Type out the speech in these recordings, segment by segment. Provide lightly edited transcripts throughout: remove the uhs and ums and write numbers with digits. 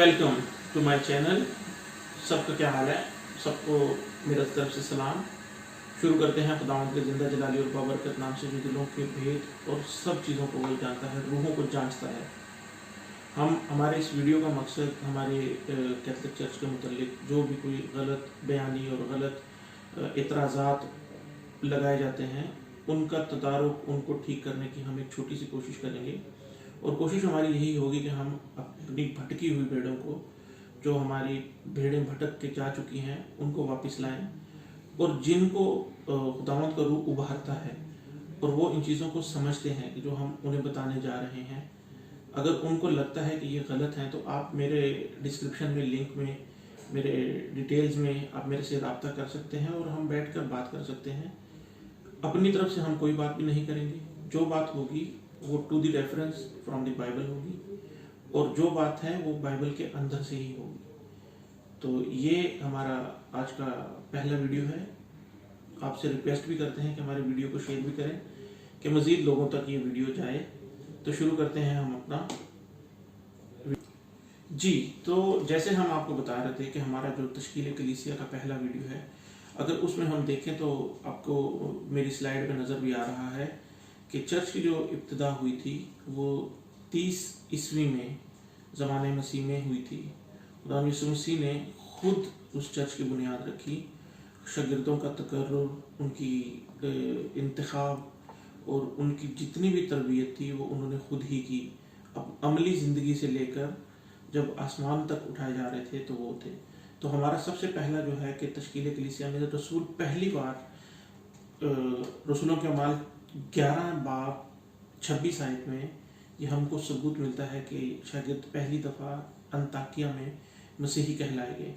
Welcome to my channel. सबका क्या हाल है? सबको मेरा तरफ से सलाम। शुरू करते हैं। खुदावंद के जिंदा जलाली और बाबरकत नाम से जो दिलों के भेद और सब चीज़ों को वही जानता है, रूहों को जांचता है। हम हमारे इस वीडियो का मकसद हमारे कैथलिक चर्च के मुतालिक जो भी कोई गलत बयानी और गलत इतराज़ात लगाए जाते हैं उनका तदारुक, उनको ठीक करने की हम एक छोटी सी कोशिश करेंगे। और कोशिश हमारी यही होगी कि हम अपनी भटकी हुई भेड़ों को, जो हमारी भेड़ें भटक के जा चुकी हैं, उनको वापस लाएं। और जिनको खुदावंद का रूह उभारता है और वो इन चीज़ों को समझते हैं कि जो हम उन्हें बताने जा रहे हैं, अगर उनको लगता है कि ये गलत है तो आप मेरे डिस्क्रिप्शन में लिंक में, मेरे डिटेल्स में आप मेरे से रब्ता कर सकते हैं और हम बैठ कर बात कर सकते हैं। अपनी तरफ से हम कोई बात भी नहीं करेंगे। जो बात होगी वो to the reference from the Bible होगी और जो बात है वो बाइबल के अंदर से ही होगी। तो ये हमारा आज का पहला वीडियो है। आपसे रिक्वेस्ट भी करते हैं कि हमारे वीडियो को शेयर भी करें कि मज़ीद लोगों तक ये वीडियो जाए। तो शुरू करते हैं हम अपना जी। तो जैसे हम आपको बता रहे थे कि हमारा जो तश्कील कलीसिया का पहला वीडियो है, अगर उसमें हम देखें तो आपको मेरी स्लाइड पे नज़र भी आ रहा है कि चर्च की जो इब्तिदा हुई थी वो 30 ईस्वी में ज़माने मसीह में हुई थी। खुदा यीशु मसीह ने खुद उस चर्च की बुनियाद रखी। शागिर्दों का तकर्रुर, उनकी इंतखाब और उनकी जितनी भी तरबियत थी वो उन्होंने खुद ही की। अब अमली ज़िंदगी से लेकर जब आसमान तक उठाए जा रहे थे तो वो थे। तो हमारा सबसे पहला जो है कि तश्कील कलीसिया में रसूल पहली बार रसूलों के अमाल 11 बाब 26 आयत में ये हमको सबूत मिलता है कि शागिर्द पहली दफ़ा अंताकिया में मसीही कहलाए गए।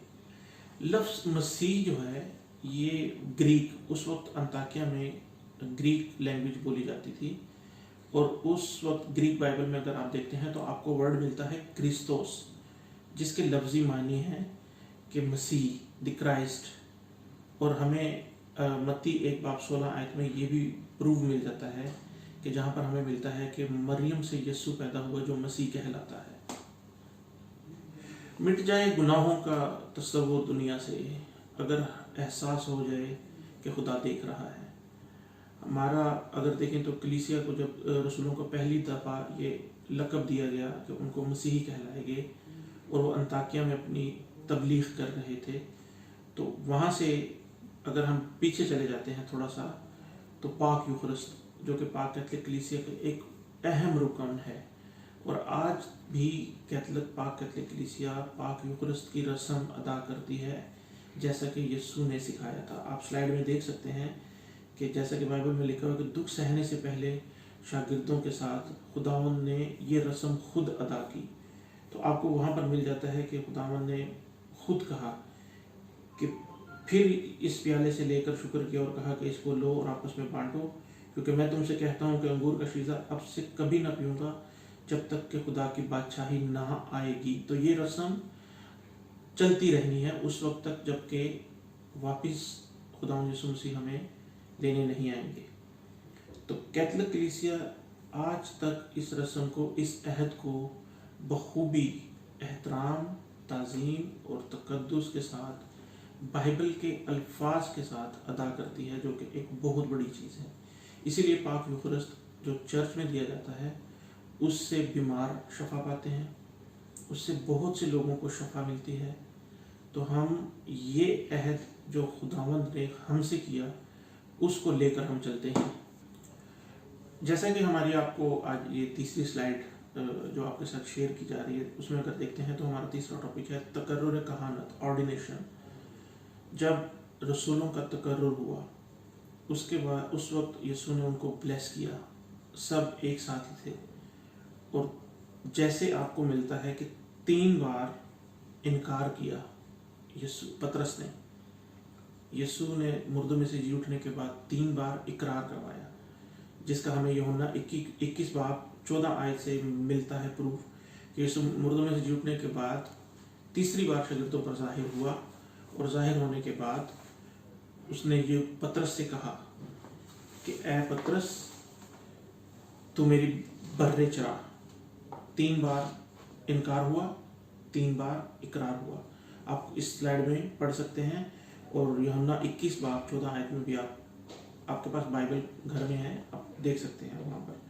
लफ्ज़ मसीह जो है ये ग्रीक, उस वक्त अंताकिया में ग्रीक लैंग्वेज बोली जाती थी और उस वक्त ग्रीक बाइबल में अगर आप देखते हैं तो आपको वर्ड मिलता है क्रिस्तोस, जिसके लफ्ज़ी मानी है कि मसीह, द क्राइस्ट। और हमें मत्ती 1 बाब 16 आयत में ये भी प्रूव मिल जाता है कि जहाँ पर हमें मिलता है कि मरियम से यीशु पैदा हुआ जो मसीह कहलाता है। मिट जाए गुनाहों का तस्वुर दुनिया से, अगर एहसास हो जाए कि खुदा देख रहा है। हमारा अगर देखें तो कलीसिया को जब रसूलों को पहली दफ़ा ये लक़ब दिया गया कि उनको मसीही कहलाए गए और वो अंताकिया में अपनी तबलीग कर रहे थे, तो वहाँ से अगर हम पीछे चले जाते हैं थोड़ा सा तो पाक यूखरिस्त, जो कि पाक कैथलिक कलीसिया का एक अहम रुकन है। और आज भी पाक कैथलिक कलीसिया पाक यूखरिस्त की रस्म अदा करती है जैसा कि यीशु ने सिखाया था। आप स्लाइड में देख सकते हैं कि जैसा कि बाइबल में लिखा हुआ है कि दुख सहने से पहले शागिर्दों के साथ खुदावंद ने ये रस्म खुद अदा की। तो आपको वहाँ पर मिल जाता है कि खुदावंद ने खुद कहा कि फिर इस प्याले से लेकर शुक्र किया और कहा कि इसको लो और आपस में बांटो, क्योंकि मैं तुमसे कहता हूँ कि अंगूर का शीशा अब से कभी ना पीऊँगा जब तक कि खुदा की बादशाही ना आएगी। तो ये रस्म चलती रहनी है उस वक्त तक जबकि वापस खुदा यीशु मसीह हमें लेने नहीं आएंगे। तो कैथलिक कलीसिया आज तक इस रस्म को, इस अहद को बखूबी एहतराम, ताज़ीम और तक़द्दुस के साथ बाइबल के अल्फाज के साथ अदा करती है, जो कि एक बहुत बड़ी चीज़ है। इसीलिए पाक यूखरिस्त जो चर्च में दिया जाता है उससे बीमार शफा पाते हैं, उससे बहुत से लोगों को शफा मिलती है। तो हम ये अहद जो खुदावंद ने हमसे किया उसको लेकर हम चलते हैं। जैसा कि हमारी आपको आज ये तीसरी स्लाइड जो आपके साथ शेयर की जा रही है उसमें अगर देखते हैं तो हमारा तीसरा टॉपिक है तकर्रुर कहानत, ऑर्डिनेशन। जब रसूलों का तकर्रुर हुआ उसके बाद उस वक्त यीशु ने उनको ब्लेस किया, सब एक साथ ही थे। और जैसे आपको मिलता है कि 3 बार इनकार किया यीशु पतरस ने, यीशु ने मुर्दों में से जी उठने के बाद 3 बार इकरार करवाया, जिसका हमें यूहन्ना 21 बाब 14 आयत से मिलता है प्रूफ कि यीशु मुर्दों में से जी उठने के बाद तीसरी बार शागिर्दों पर जाहिर हुआ और जाहिर होने के बाद उसने ये पतरस से कहा कि ऐ पतरस, तू मेरी बर्रे चरा। 3 बार इनकार हुआ, 3 बार इकरार हुआ। आप इस स्लाइड में पढ़ सकते हैं, और यूहन्ना 21 बाब 14 आयत में भी आपके पास बाइबल घर में है, आप देख सकते हैं वहाँ पर।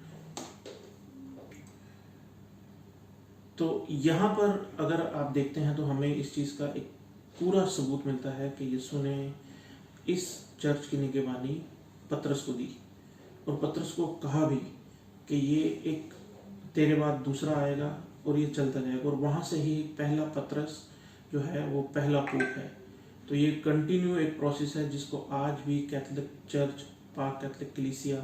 तो यहाँ पर अगर आप देखते हैं तो हमें इस चीज़ का एक पूरा सबूत मिलता है कि यीशु ने इस चर्च की निगरानी पतरस को दी, और पतरस को कहा भी कि ये एक तेरे बाद दूसरा आएगा और ये चलता जाएगा, और वहाँ से ही पहला पतरस जो है वो पहला पोप है। तो ये कंटिन्यू एक प्रोसेस है जिसको आज भी कैथोलिक चर्च, पाक कैथोलिक कलीसिया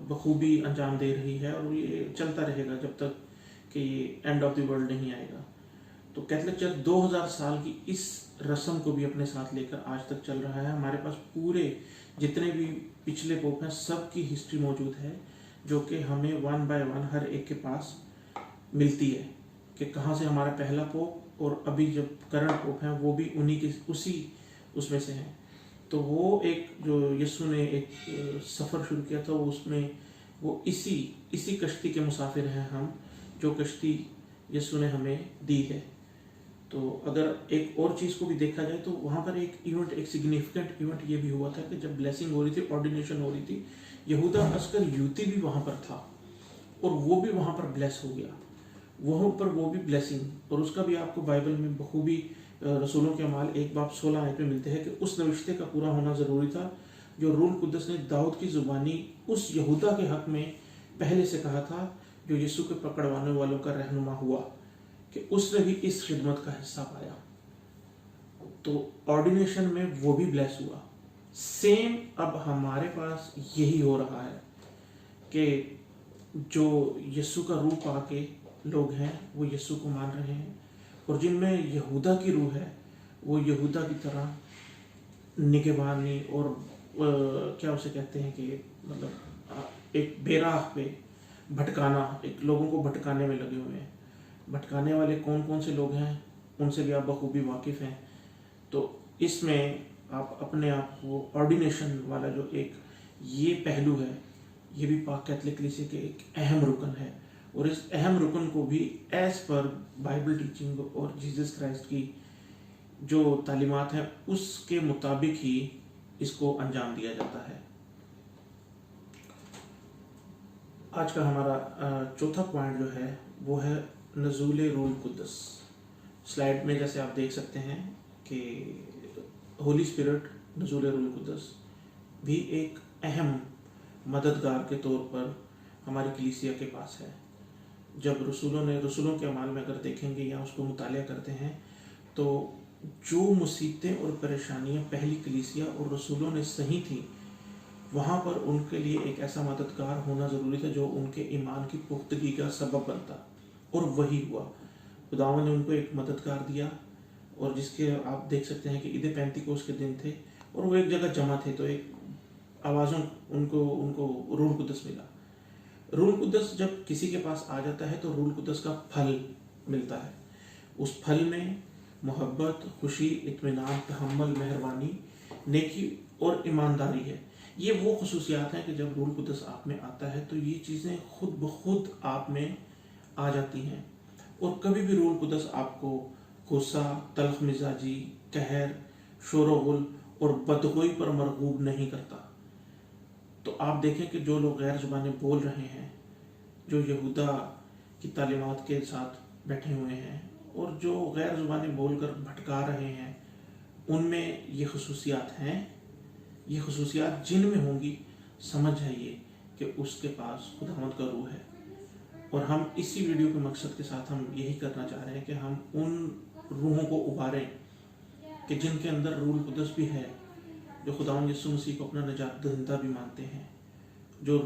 बखूबी अंजाम दे रही है, और ये चलता रहेगा जब तक कि एंड ऑफ द वर्ल्ड नहीं आएगा। तो कैथोलिक चर्च 2000 साल की इस रस्म को भी अपने साथ लेकर आज तक चल रहा है। हमारे पास पूरे जितने भी पिछले पोप हैं सब की हिस्ट्री मौजूद है, जो कि हमें 1 बाय 1 हर एक के पास मिलती है कि कहाँ से हमारा पहला पोप, और अभी जब करंट पोप हैं वो भी उन्हीं के उसी उसमें से हैं। तो वो एक जो यीशु ने एक सफ़र शुरू किया था, उसमें वो इसी कश्ती के मुसाफिर हैं हम, जो कश्ती यीशु ने हमें दी है। तो अगर एक और चीज़ को भी देखा जाए तो वहाँ पर एक इवेंट, एक सिग्निफिकेंट इवेंट ये भी हुआ था कि जब ब्लेसिंग हो रही थी, ऑर्डिनेशन हो रही थी, यहूदा अस्कर यूती भी वहाँ पर था, और वो भी वहाँ पर ब्लेस हो गया, वहाँ पर वो भी ब्लेसिंग। और उसका भी आपको बाइबल में बखूबी रसूलों के अमाल 1 बाब 16 आयत में मिलते हैं कि उस नविश्ते का पूरा होना ज़रूरी था जो रूह कुद्दस ने दाऊद की ज़ुबानी उस यहूदा के हक़ में पहले से कहा था, जो यीशु के पकड़वाने वालों का रहनुमा हुआ, कि उसने भी इस खिदमत का हिस्सा पाया। तो ऑर्डिनेशन में वो भी ब्लेस हुआ। सेम अब हमारे पास यही हो रहा है कि जो यीशु का रूह पाके लोग हैं वो यीशु को मान रहे हैं, और जिनमें यहूदा की रूह है वो यहूदा की तरह निगहबानी और क्या उसे कहते हैं कि मतलब एक बेराह पे भटकाना, एक लोगों को भटकाने में लगे हुए हैं। भटकाने वाले कौन कौन से लोग हैं उनसे भी आप बखूबी वाकिफ़ हैं। तो इसमें आप अपने आप को ऑर्डिनेशन वाला जो एक ये पहलू है, ये भी पाक कैथोलिक कलीसिया के एक अहम रुकन है, और इस अहम रुकन को भी एज पर बाइबल टीचिंग और जीसस क्राइस्ट की जो तालीमात हैं उसके मुताबिक ही इसको अंजाम दिया जाता है। आज का हमारा चौथा पॉइंट जो है वो है नज़ूल रूह कुद्दस। स्लाइड में जैसे आप देख सकते हैं कि होली स्पिरिट, नज़ूल रूह कुद्दस भी एक अहम मददगार के तौर पर हमारी कलीसिया के पास है। जब रसूलों के अमाल में अगर देखेंगे या उसको मुतालिया करते हैं तो जो मुसीबतें और परेशानियां पहली कलीसिया और रसूलों ने सही थी, वहाँ पर उनके लिए एक ऐसा मददगार होना ज़रूरी था जो उनके ईमान की पुख्तगी का सबब बनता, और वही हुआ। खुदावंद ने उनको एक मददगार दिया, और जिसके आप देख सकते हैं कि ईद पेंतिकोस के दिन थे और वो एक जगह जमा थे, तो एक आवाज़ों उनको रूह कुद्दस मिला। रूह कुद्दस जब किसी के पास आ जाता है तो रूह कुद्दस का फल मिलता है। उस फल में मोहब्बत, खुशी, इत्मीनान, तहम्मुल, मेहरबानी, नेकी और ईमानदारी है। ये वो खुसूसियात हैं कि जब रूह कुद्दस आप में आता है तो ये चीज़ें खुद ब खुद आप में आ जाती हैं, और कभी भी रूह कुद्दस आपको गुस्सा, तल्ख मिजाजी, कहर, शोर-ओ-गुल और बदगोई पर मरगूब नहीं करता। तो आप देखें कि जो लोग गैर ज़ुबानी बोल रहे हैं, जो यहूदा की तालीमात के साथ बैठे हुए हैं और जो गैर ज़ुबानी बोलकर भटका रहे हैं, उनमें ये खुसूसियात हैं। ये खुसूसियात जिन में होंगी, समझ जाइए कि उसके पास खुदावंद का रूह है। और हम इसी वीडियो के मकसद के साथ हम यही करना चाह रहे हैं कि हम उन रूहों को उबारें कि जिनके अंदर रूह कुद्दस भी है, जो खुदावंद यीशु मसीह को अपना निजात दहिंदा भी मानते हैं, जो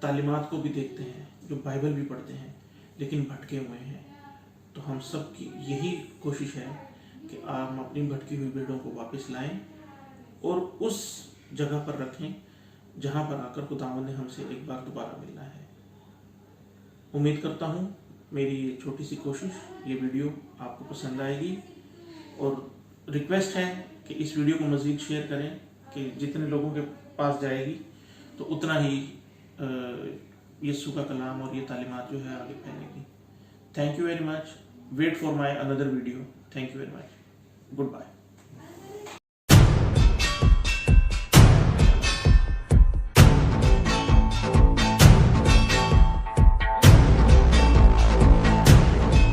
तालीमात को भी देखते हैं, जो बाइबल भी पढ़ते हैं, लेकिन भटके हुए हैं। तो हम सब की यही कोशिश है कि हम अपनी भटकी हुई भेड़ों को वापस लाएं और उस जगह पर रखें जहां पर आकर खुदावंद ने हमसे एक बार दोबारा मिलना है। उम्मीद करता हूं मेरी ये छोटी सी कोशिश, ये वीडियो आपको पसंद आएगी, और रिक्वेस्ट है कि इस वीडियो को मज़ीद शेयर करें कि जितने लोगों के पास जाएगी तो उतना ही यीशु का कलाम और ये तालीमात जो है आगे फैलेगी। Thank you very much. wait for my another video. Thank you very much. Goodbye.